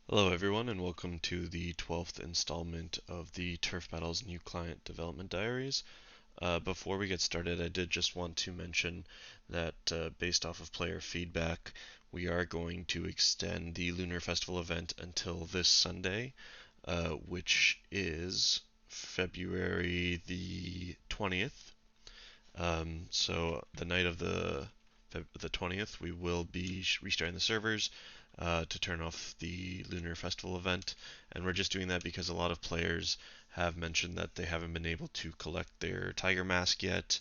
Hello everyone and welcome to the 12th installment of the Turf Battles New Client Development Diaries. Before we get started, I did just want to mention that based off of player feedback, we are going to extend the Lunar Festival event until this Sunday, which is February the 20th. So the night of the 20th, we will be restarting the servers to turn off the Lunar Festival event, and we're just doing that because a lot of players have mentioned that they haven't been able to collect their Tiger Mask yet.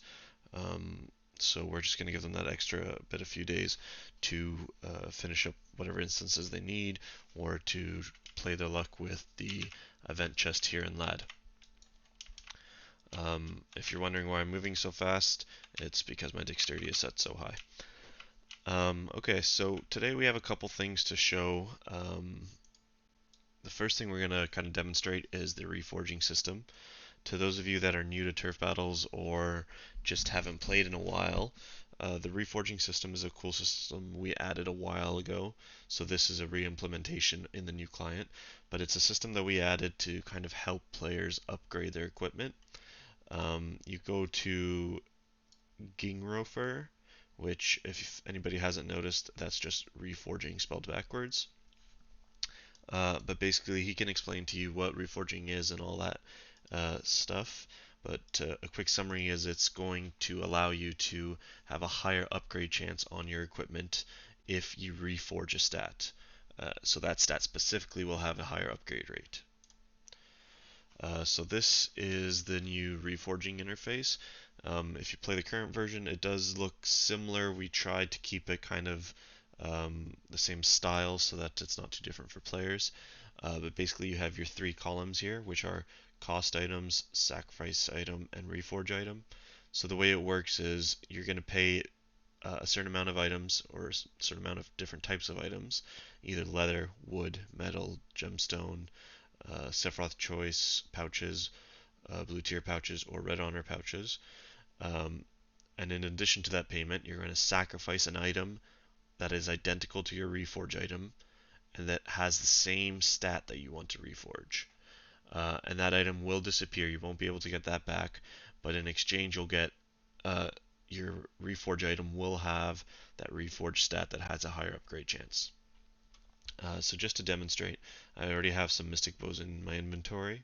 Um, so we're just going to give them that extra bit a few days to finish up whatever instances they need, or to play their luck with the event chest here in LAD. If you're wondering why I'm moving so fast, it's because my dexterity is set so high. Okay, so today we have a couple things to show. The first thing we're going to kind of demonstrate is the Reforging System. To those of you that are new to Turf Battles or just haven't played in a while, the Reforging System is a cool system we added a while ago, so this is a re-implementation in the new client, but it's a system that we added to kind of help players upgrade their equipment. You go to Gingrofer, which, if anybody hasn't noticed, that's just reforging spelled backwards. But basically, he can explain to you what reforging is and all that stuff. But a quick summary is it's going to allow you to have a higher upgrade chance on your equipment if you reforge a stat. So that stat specifically will have a higher upgrade rate. So this is the new reforging interface. If you play the current version, it does look similar. We tried to keep it kind of the same style so that it's not too different for players. But basically you have your three columns here, which are cost items, sacrifice item, and reforge item. So the way it works is you're going to pay a certain amount of items or a certain amount of different types of items, either leather, wood, metal, gemstone, Sephiroth Choice pouches, Blue Tier pouches, or Red Honor pouches. Um, and in addition to that payment, you're going to sacrifice an item that is identical to your reforge item and that has the same stat that you want to reforge. And that item will disappear. You won't be able to get that back, but in exchange, you'll get your reforge item will have that reforge stat that has a higher upgrade chance. So just to demonstrate, I already have some Mystic Bows in my inventory.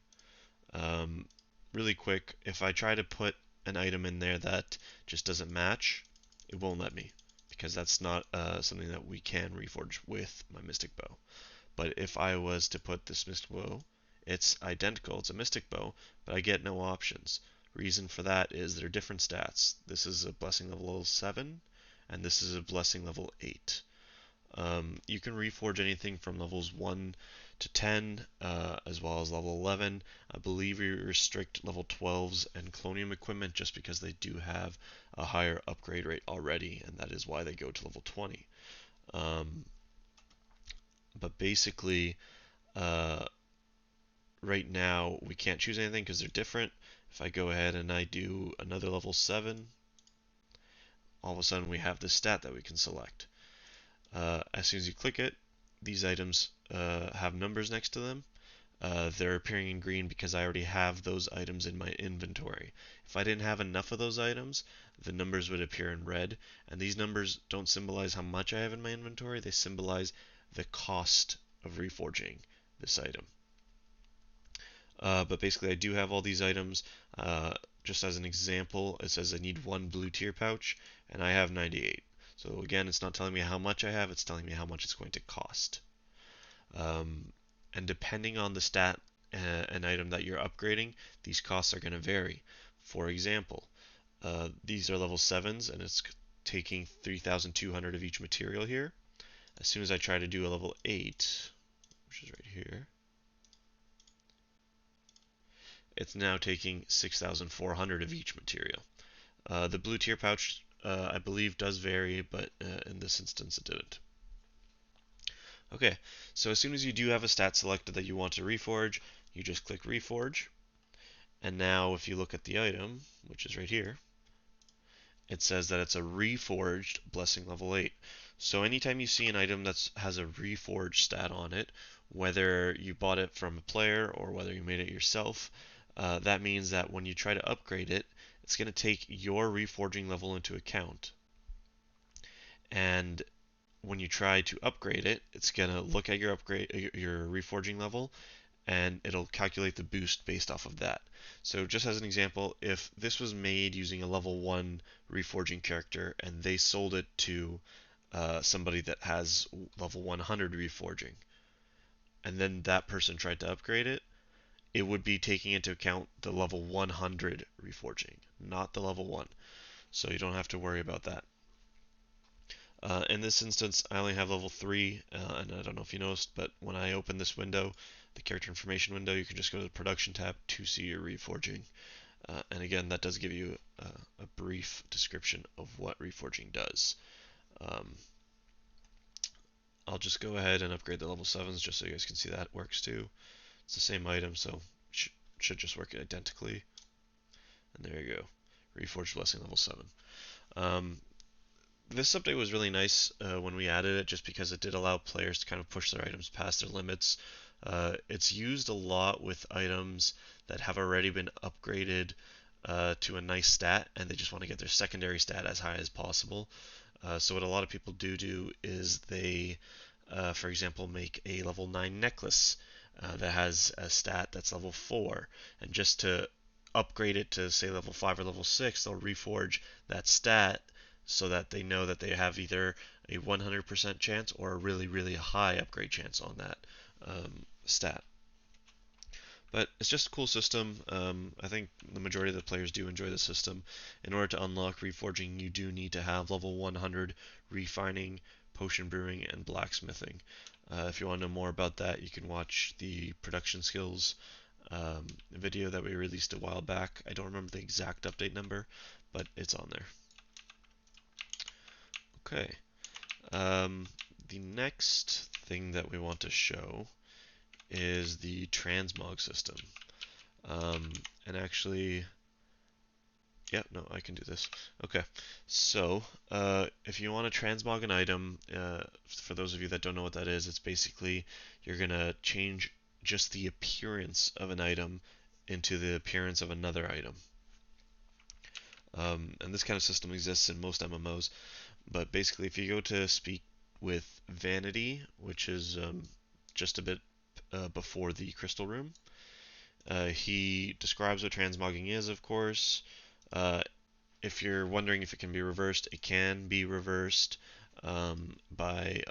Um, Really quick, if I try to put an item in there that just doesn't match, it won't let me, because that's not something that we can reforge with my Mystic Bow. But if I was to put this Mystic Bow, it's identical, it's a Mystic Bow, but I get no options. Reason for that is they're different stats. This is a Blessing level 7, and this is a Blessing level 8. You can reforge anything from levels 1 to 10, as well as level 11. I believe we restrict level 12s and Clonium equipment just because they do have a higher upgrade rate already, and that is why they go to level 20. Um, but basically, uh, right now we can't choose anything because they're different. If I go ahead and I do another level 7, all of a sudden we have this stat that we can select. As soon as you click it, these items have numbers next to them. They're appearing in green because I already have those items in my inventory. If I didn't have enough of those items, the numbers would appear in red, and these numbers don't symbolize how much I have in my inventory, they symbolize the cost of reforging this item. But basically I do have all these items. Just as an example, it says I need one blue tier pouch, and I have 98. So again, it's not telling me how much I have, it's telling me how much it's going to cost. Um, and depending on the stat and item that you're upgrading, these costs are going to vary. For example, these are level 7s, and it's taking 3,200 of each material here. As soon as I try to do a level 8, which is right here, it's now taking 6,400 of each material. The blue tier pouch, I believe, does vary, but in this instance it didn't. Okay, so as soon as you do have a stat selected that you want to reforge, you just click reforge. And now if you look at the item, which is right here, it says that it's a reforged Blessing level 8. So anytime you see an item that has a reforged stat on it, Whether you bought it from a player or whether you made it yourself, that means that when you try to upgrade it, it's going to take your reforging level into account. And when you try to upgrade it, it's going to look at your reforging level, and it'll calculate the boost based off of that. So just as an example, if this was made using a level 1 reforging character and they sold it to somebody that has level 100 reforging, and then that person tried to upgrade it, it would be taking into account the level 100 reforging, not the level 1. So you don't have to worry about that. In this instance, I only have level 3, and I don't know if you noticed, but when I open this window, the character information window, you can just go to the production tab to see your reforging. And again, that does give you a brief description of what reforging does. Um, I'll just go ahead and upgrade the level 7s just so you guys can see that works too. It's the same item, so should just work identically. And there you go. Reforged Blessing level 7. Um, this update was really nice when we added it, just because it did allow players to kind of push their items past their limits. It's used a lot with items that have already been upgraded to a nice stat, and they just want to get their secondary stat as high as possible. So what a lot of people do is they, for example, make a level 9 necklace that has a stat that's level 4, and just to upgrade it to say level 5 or level 6, they'll reforge that stat so that they know that they have either a 100% chance or a really, really high upgrade chance on that stat. But it's just a cool system. I think the majority of the players do enjoy the system. In order to unlock reforging, you do need to have level 100 refining, potion brewing, and blacksmithing. If you want to know more about that, you can watch the production skills video that we released a while back. I don't remember the exact update number, but it's on there. Okay. The next thing that we want to show is the Transmog System. And actually, yeah, no, I can do this. Okay, so if you want to transmog an item, for those of you that don't know what that is, it's basically you're gonna change just the appearance of an item into the appearance of another item. And this kind of system exists in most MMOs, but basically if you go to speak with Vanity, which is just a bit before the Crystal Room, he describes what transmogging is, of course. If you're wondering if it can be reversed, it can be reversed by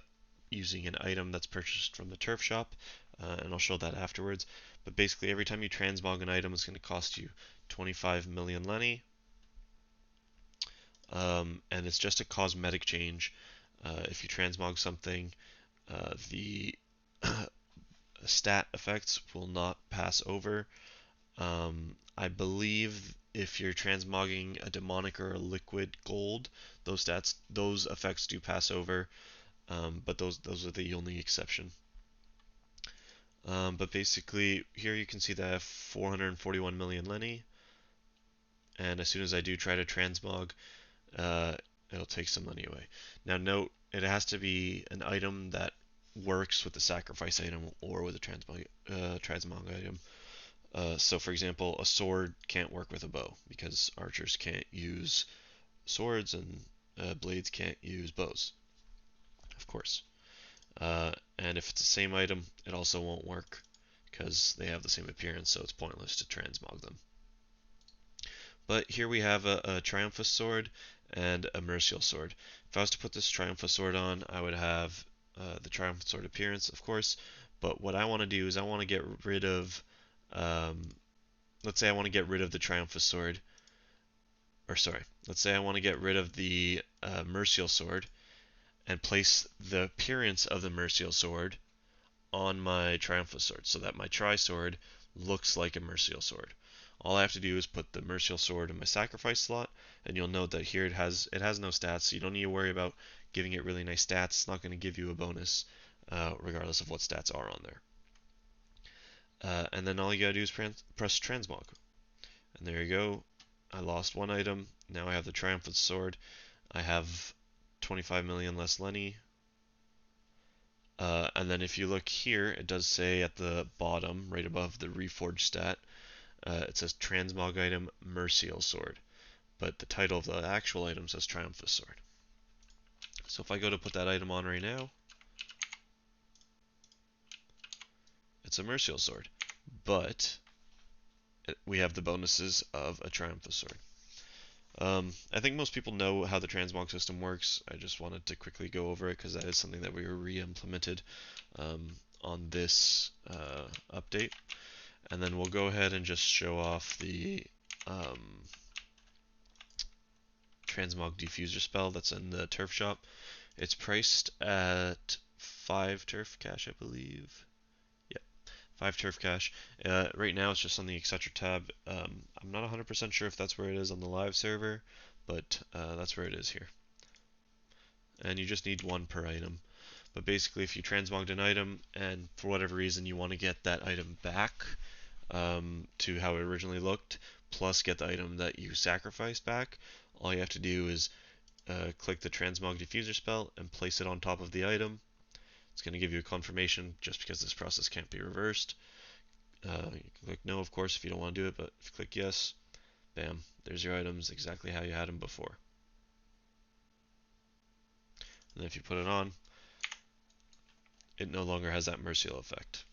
using an item that's purchased from the turf shop, and I'll show that afterwards. But basically, every time you transmog an item, it's going to cost you 25 million Lenny, and it's just a cosmetic change. If you transmog something, the stat effects will not pass over. I believe if you're transmogging a demonic or a liquid gold, those effects do pass over, but those are the only exception. But basically, here you can see that I have 441 million Lenny, and as soon as I do try to transmog, it'll take some money away. Now note, it has to be an item that works with the sacrifice item or with a transmog item. So for example, a sword can't work with a bow because archers can't use swords and blades can't use bows, of course. And if it's the same item, it also won't work because they have the same appearance, so it's pointless to transmog them. But here we have a Triumphus sword and a Mercial sword. If I was to put this Triumphus sword on, I would have the Triumphus sword appearance, of course. But what I want to do is I want to get rid of, let's say I want to get rid of the Triumphus sword, or sorry, let's say I want to get rid of the Mercial sword and place the appearance of the Mercial sword on my Triumphus sword so that my Tri-sword looks like a Mercial sword. All I have to do is put the Mercial sword in my sacrifice slot, and you'll note that here it has no stats, so you don't need to worry about giving it really nice stats. It's not going to give you a bonus, regardless of what stats are on there. And then all you gotta do is press Transmog. And there you go. I lost one item. Now I have the Triumphant Sword. I have 25 million less Lenny. And then if you look here, it does say at the bottom, right above the Reforged stat, it says Transmog item Mercial Sword. But the title of the actual item says Triumphus Sword. So if I go to put that item on right now, it's a Mercial Sword. But we have the bonuses of a Triumphus Sword. I think most people know how the Transmog system works. I just wanted to quickly go over it because that is something that we re-implemented on this update. And then we'll go ahead and just show off the Transmog Diffuser spell that's in the turf shop. It's priced at 5 turf cash, I believe. Yeah, 5 turf cash. Right now it's just on the Etc tab. I'm not 100% sure if that's where it is on the live server, but that's where it is here. And you just need 1 per item. But basically, if you transmogged an item and for whatever reason you want to get that item back to how it originally looked, plus get the item that you sacrificed back, all you have to do is click the Transmog Diffuser spell and place it on top of the item. It's going to give you a confirmation just because this process can't be reversed. You can click no, of course, if you don't want to do it, but if you click yes, bam, there's your items exactly how you had them before. And then if you put it on, it no longer has that Mercial effect.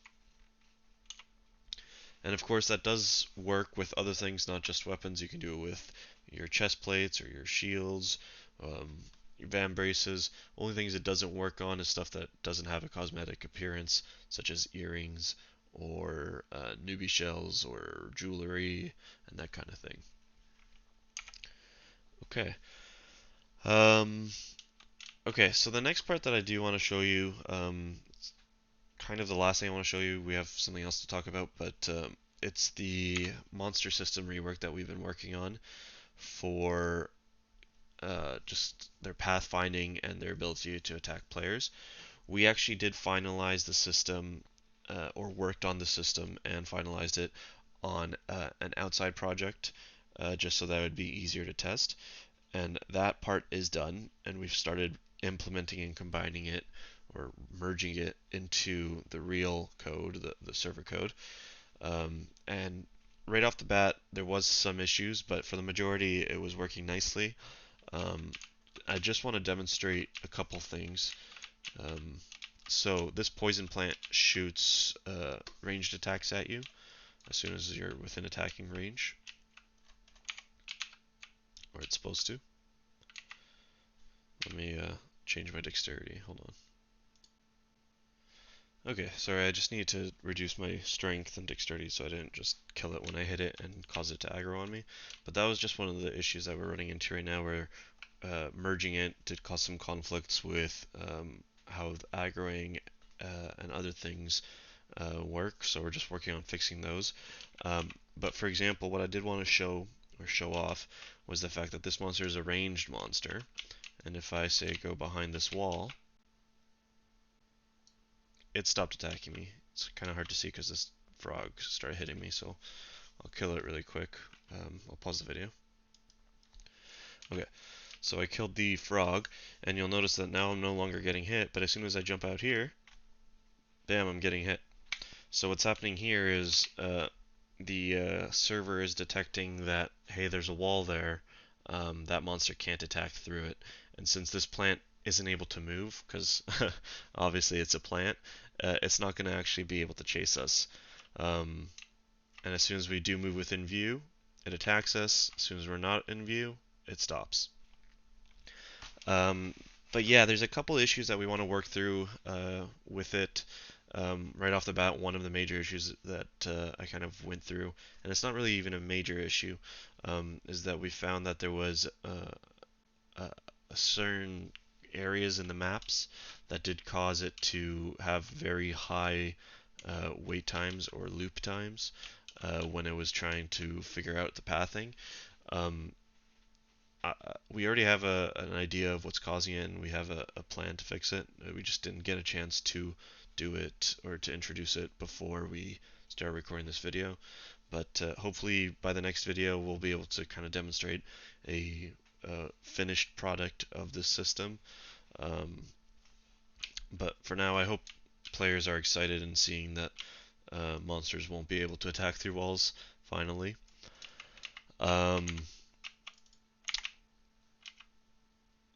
And of course that does work with other things, not just weapons. You can do it with your chest plates or your shields, your van braces. Only things it doesn't work on is stuff that doesn't have a cosmetic appearance, such as earrings or newbie shells or jewelry and that kind of thing. Okay. Okay, so the next part that I do want to show you, kind of the last thing I want to show you. We have something else to talk about, but it's the monster system rework that we've been working on for just their pathfinding and their ability to attack players. We actually did finalize the system, or worked on the system and finalized it on an outside project, just so that it would be easier to test. And that part is done, and we've started implementing and combining it or merging it into the real code, the server code. And right off the bat, there was some issues, but for the majority, it was working nicely. I just want to demonstrate a couple things. So this poison plant shoots ranged attacks at you as soon as you're within attacking range, or it's supposed to. Let me change my dexterity. Hold on. Okay, sorry, I just needed to reduce my strength and dexterity so I didn't just kill it when I hit it and cause it to aggro on me. But that was just one of the issues that we're running into right now, where merging it did cause some conflicts with how aggroing and other things work, so we're just working on fixing those. But for example, what I did want to show off was the fact that this monster is a ranged monster, and if I say go behind this wall, it stopped attacking me. It's kind of hard to see because this frog started hitting me, so I'll kill it really quick. I'll pause the video. Okay, so I killed the frog, and you'll notice that now I'm no longer getting hit, but as soon as I jump out here, bam, I'm getting hit. So what's happening here is the server is detecting that, hey, there's a wall there, that monster can't attack through it. And since this plant isn't able to move, because obviously it's a plant, it's not going to actually be able to chase us. And as soon as we do move within view, it attacks us. As soon as we're not in view, it stops. But yeah, there's a couple issues that we want to work through with it. Right off the bat, one of the major issues that I kind of went through, and it's not really even a major issue, is that we found that there was certain areas in the maps that did cause it to have very high wait times or loop times when it was trying to figure out the pathing. Um, we already have an idea of what's causing it, and we have a plan to fix it. We just didn't get a chance to do it or to introduce it before we start recording this video. But hopefully by the next video we'll be able to kind of demonstrate a finished product of this system. But for now, I hope players are excited in seeing that monsters won't be able to attack through walls, finally. Um,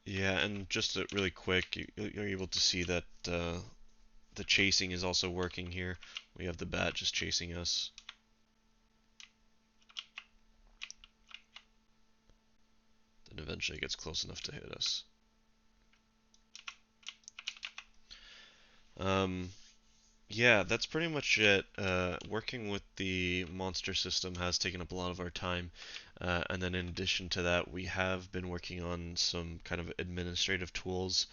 yeah, and just really quick, you're able to see that the chasing is also working here. We have the bat just chasing us. Then eventually it gets close enough to hit us. Um, yeah, that's pretty much it. Working with the monster system has taken up a lot of our time. And then in addition to that, we have been working on some kind of administrative tools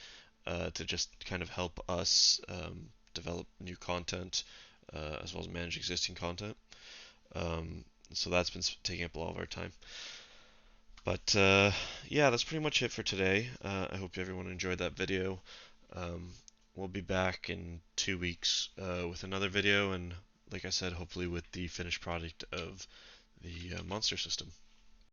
to just kind of help us develop new content as well as manage existing content. Um, so that's been taking up a lot of our time. But yeah, that's pretty much it for today. I hope everyone enjoyed that video. Um, we'll be back in 2 weeks with another video, and like I said, hopefully with the finished product of the monster system.